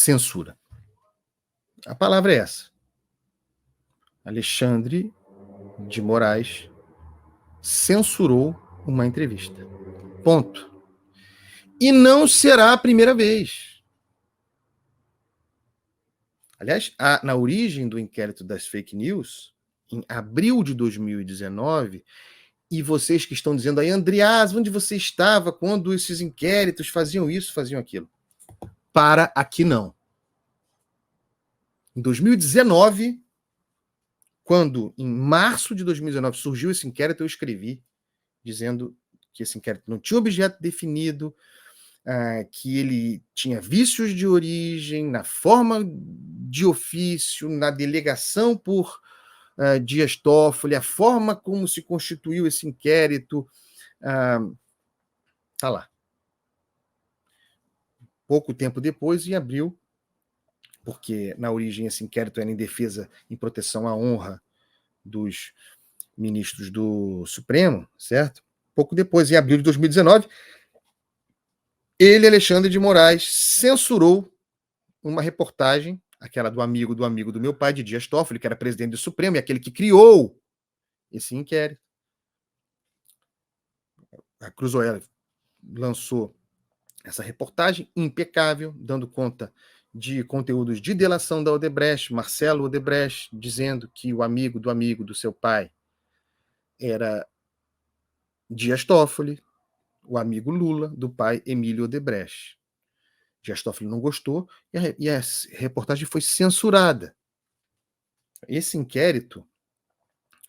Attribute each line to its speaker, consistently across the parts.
Speaker 1: censura. A palavra é essa. Alexandre de Moraes censurou uma entrevista. Ponto. E não será a primeira vez. Aliás, na origem do inquérito das fake news, em abril de 2019, e vocês que estão dizendo aí, Andreas, onde você estava quando esses inquéritos faziam isso, faziam aquilo? Para aqui não. Em 2019, quando em março de 2019 surgiu esse inquérito, eu escrevi dizendo que esse inquérito não tinha objeto definido, que ele tinha vícios de origem, na forma de ofício, na delegação por Dias Toffoli, a forma como se constituiu esse inquérito, está lá. Pouco tempo depois, em abril, porque na origem esse inquérito era em defesa, em proteção à honra dos ministros do Supremo, certo? Pouco depois, em abril de 2019, ele, Alexandre de Moraes, censurou uma reportagem, aquela do amigo do meu pai, de Dias Toffoli, que era presidente do Supremo, e aquele que criou esse inquérito. A Cruzoé lançou essa reportagem impecável, dando conta de conteúdos de delação da Odebrecht, Marcelo Odebrecht, dizendo que o amigo do seu pai era Dias Toffoli, o amigo Lula do pai Emílio Odebrecht. Dias Toffoli não gostou e a reportagem foi censurada. Esse inquérito,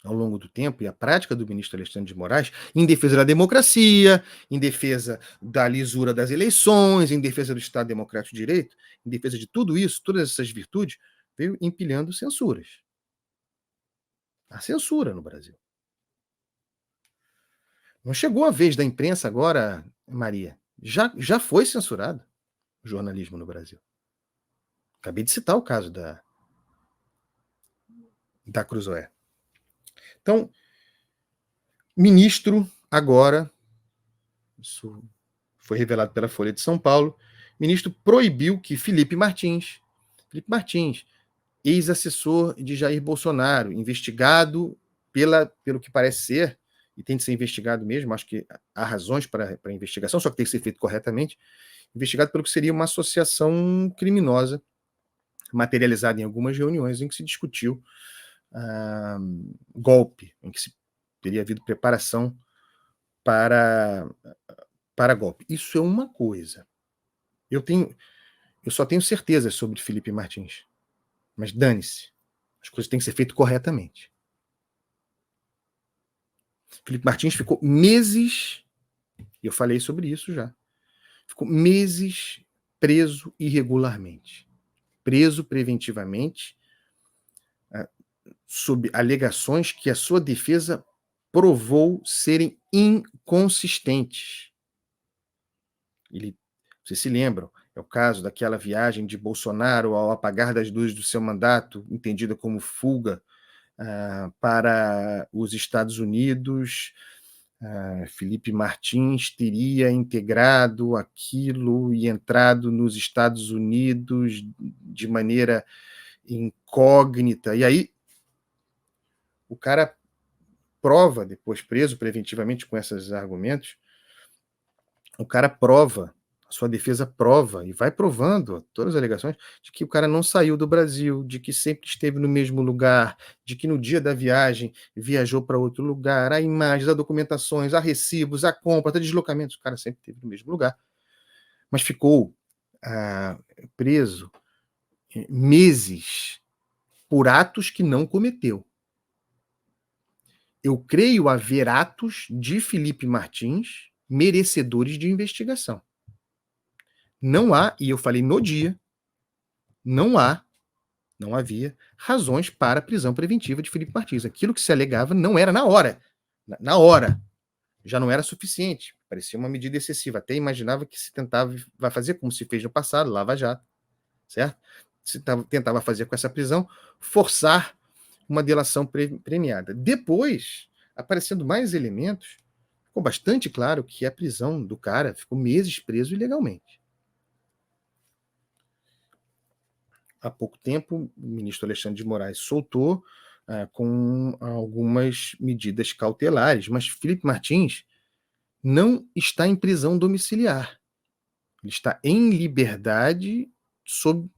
Speaker 1: ao longo do tempo, e a prática do ministro Alexandre de Moraes, em defesa da democracia, em defesa da lisura das eleições, em defesa do Estado Democrático de Direito, em defesa de tudo isso, todas essas virtudes, veio empilhando censuras. A censura no Brasil. Não chegou a vez da imprensa agora, Maria. Já foi censurado o jornalismo no Brasil. Acabei de citar o caso da Cruzoé. Então, ministro, agora, isso foi revelado pela Folha de São Paulo, ministro proibiu que Felipe Martins, ex-assessor de Jair Bolsonaro, investigado pelo que parece ser, e tem de ser investigado mesmo, acho que há razões para a investigação, só que tem que ser feito corretamente, investigado pelo que seria uma associação criminosa, materializada em algumas reuniões em que se discutiu golpe, em que se teria havido preparação para golpe. Isso é uma coisa. Eu só tenho certeza sobre Felipe Martins. Mas dane-se. As coisas têm que ser feitas corretamente. Felipe Martins ficou meses, e eu falei sobre isso já, ficou meses preso irregularmente. Preso preventivamente, sob alegações que a sua defesa provou serem inconsistentes. Vocês se lembram, é o caso daquela viagem de Bolsonaro ao apagar das luzes do seu mandato, entendida como fuga para os Estados Unidos. Felipe Martins teria integrado aquilo e entrado nos Estados Unidos de maneira incógnita. E aí, o cara prova, depois preso preventivamente com esses argumentos, o cara prova, a sua defesa prova, e vai provando todas as alegações, de que o cara não saiu do Brasil, de que sempre esteve no mesmo lugar, de que no dia da viagem viajou para outro lugar, há imagens, há documentações, há recibos, há compras, há deslocamentos, o cara sempre esteve no mesmo lugar. Mas ficou preso meses por atos que não cometeu. Eu creio haver atos de Felipe Martins merecedores de investigação. Não há, e eu falei no dia, não havia razões para a prisão preventiva de Felipe Martins. Aquilo que se alegava não era na hora. Na hora. Já não era suficiente. Parecia uma medida excessiva. Até imaginava que se vai fazer como se fez no passado, Lava Jato. Certo? Se tentava fazer com essa prisão, forçar uma delação premiada. Depois, aparecendo mais elementos, ficou bastante claro que a prisão do cara ficou meses preso ilegalmente. há pouco tempo, o ministro Alexandre de Moraes soltou com algumas medidas cautelares, mas Felipe Martins não está em prisão domiciliar. Ele está em liberdade sob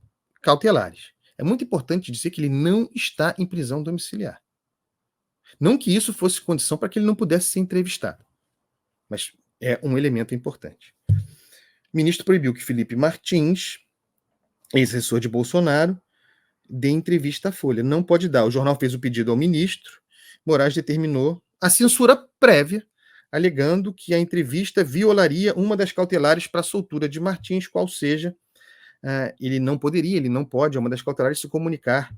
Speaker 1: cautelares. É muito importante dizer que ele não está em prisão domiciliar. Não que isso fosse condição para que ele não pudesse ser entrevistado, mas é um elemento importante. O ministro proibiu que Felipe Martins, ex-assessor de Bolsonaro, dê entrevista à Folha. Não pode dar. O jornal fez o pedido ao ministro, Moraes determinou a censura prévia, alegando que a entrevista violaria uma das cautelares para a soltura de Martins, qual seja, ele não pode, é uma das cautelares, se comunicar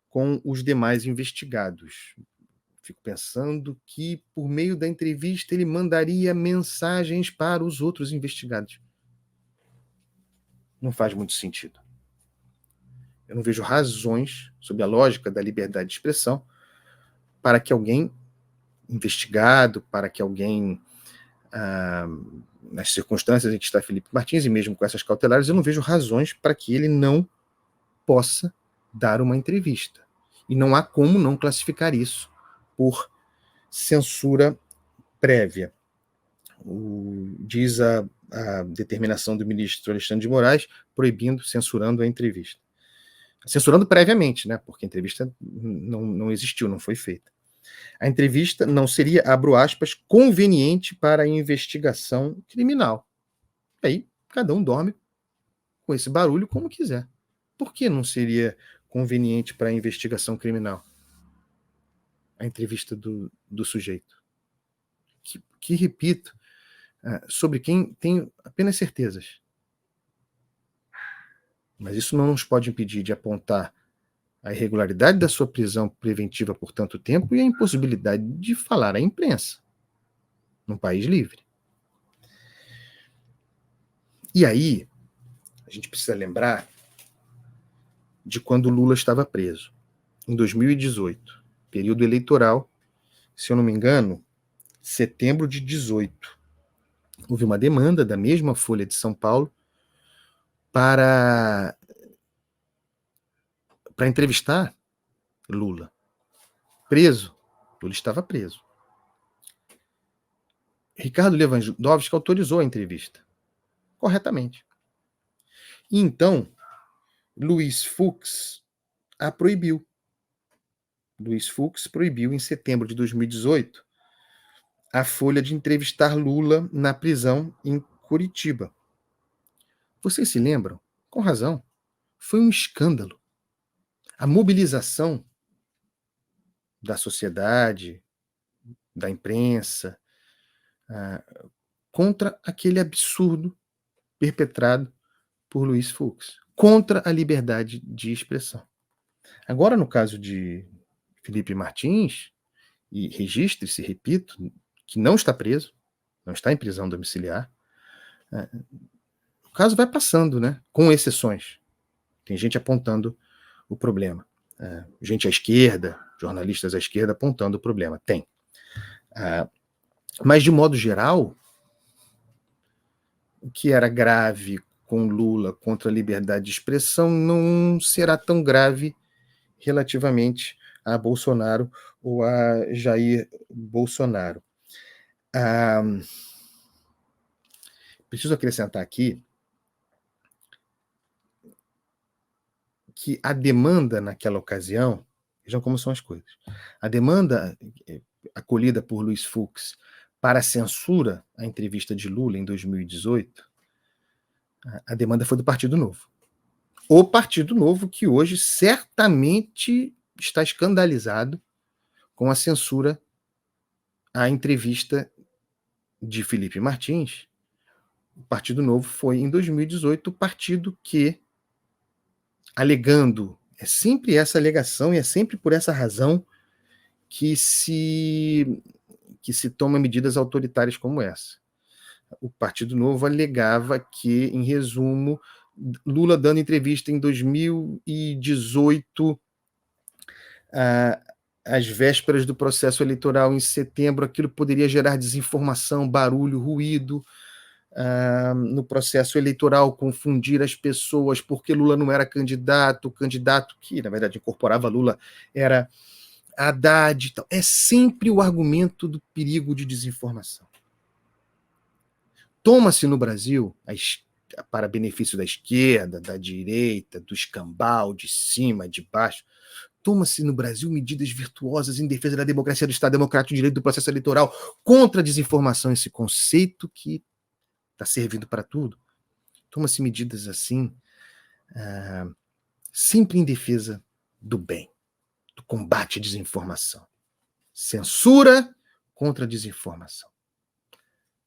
Speaker 1: com os demais investigados. Fico pensando que, por meio da entrevista, ele mandaria mensagens para os outros investigados. Não faz muito sentido. Eu não vejo razões, sob a lógica da liberdade de expressão, para que alguém investigado, para que alguém, nas circunstâncias em que está Felipe Martins, e mesmo com essas cautelares, eu não vejo razões para que ele não possa dar uma entrevista. E não há como não classificar isso por censura prévia. Diz a determinação do ministro Alexandre de Moraes, proibindo, censurando a entrevista. Censurando previamente, né? Porque a entrevista não existiu, não foi feita. A entrevista não seria, abro aspas, conveniente para a investigação criminal. E aí, cada um dorme com esse barulho como quiser. Por que não seria conveniente para a investigação criminal a entrevista do sujeito? Que repito, sobre quem tenho apenas certezas. Mas isso não nos pode impedir de apontar a irregularidade da sua prisão preventiva por tanto tempo e a impossibilidade de falar à imprensa, num país livre. E aí, a gente precisa lembrar de quando Lula estava preso, em 2018, período eleitoral, se eu não me engano, setembro de 18. Houve uma demanda da mesma Folha de São Paulo para entrevistar Lula. Preso. Lula estava preso. Ricardo Lewandowski autorizou a entrevista. Corretamente. E então, Luiz Fux a proibiu. Luiz Fux proibiu, em setembro de 2018, a Folha de entrevistar Lula na prisão em Curitiba. Vocês se lembram? Com razão. Foi um escândalo. A mobilização da sociedade, da imprensa, contra aquele absurdo perpetrado por Luiz Fux, contra a liberdade de expressão. Agora, no caso de Felipe Martins, e registre-se, repito, que não está preso, não está em prisão domiciliar, o caso vai passando, né? Com exceções. Tem gente apontando o problema. Gente à esquerda, jornalistas à esquerda apontando o problema. Tem. Mas, de modo geral, o que era grave com Lula contra a liberdade de expressão não será tão grave relativamente a Bolsonaro ou a Jair Bolsonaro. Preciso acrescentar aqui que a demanda naquela ocasião, vejam como são as coisas, a demanda acolhida por Luiz Fux para a censura à entrevista de Lula em 2018, a demanda foi do Partido Novo. O Partido Novo que hoje certamente está escandalizado com a censura à entrevista de Felipe Martins. O Partido Novo foi, em 2018, o partido que, alegando, é sempre essa alegação e é sempre por essa razão que se toma medidas autoritárias como essa. O Partido Novo alegava que, em resumo, Lula dando entrevista em 2018, às vésperas do processo eleitoral em setembro, aquilo poderia gerar desinformação, barulho, ruído, no processo eleitoral, confundir as pessoas porque Lula não era candidato, o candidato que, na verdade, incorporava Lula era Haddad. E tal. É sempre o argumento do perigo de desinformação. Toma-se no Brasil, para benefício da esquerda, da direita, do escambau, de cima, de baixo, toma-se no Brasil medidas virtuosas em defesa da democracia, do Estado Democrático, do direito do processo eleitoral, contra a desinformação, esse conceito que está servindo para tudo. Toma-se medidas assim, sempre em defesa do bem, do combate à desinformação. Censura contra a desinformação.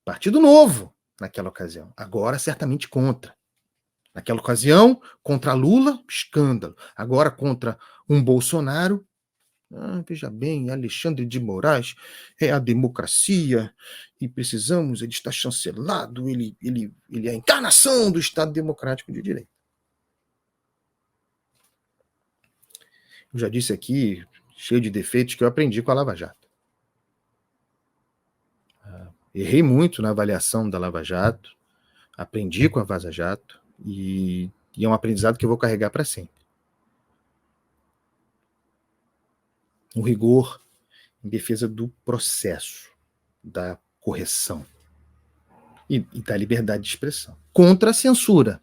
Speaker 1: Partido Novo, naquela ocasião. Agora, certamente contra. Naquela ocasião, contra Lula, escândalo. Agora, contra um Bolsonaro, veja bem, Alexandre de Moraes é a democracia e precisamos, ele está chancelado, ele é a encarnação do Estado Democrático de Direito. Eu já disse aqui, cheio de defeitos, que eu aprendi com a Lava Jato. Errei muito na avaliação da Lava Jato, aprendi com a Vaza Jato e é um aprendizado que eu vou carregar para sempre. Um rigor em defesa do processo, da correção e da liberdade de expressão. Contra a censura.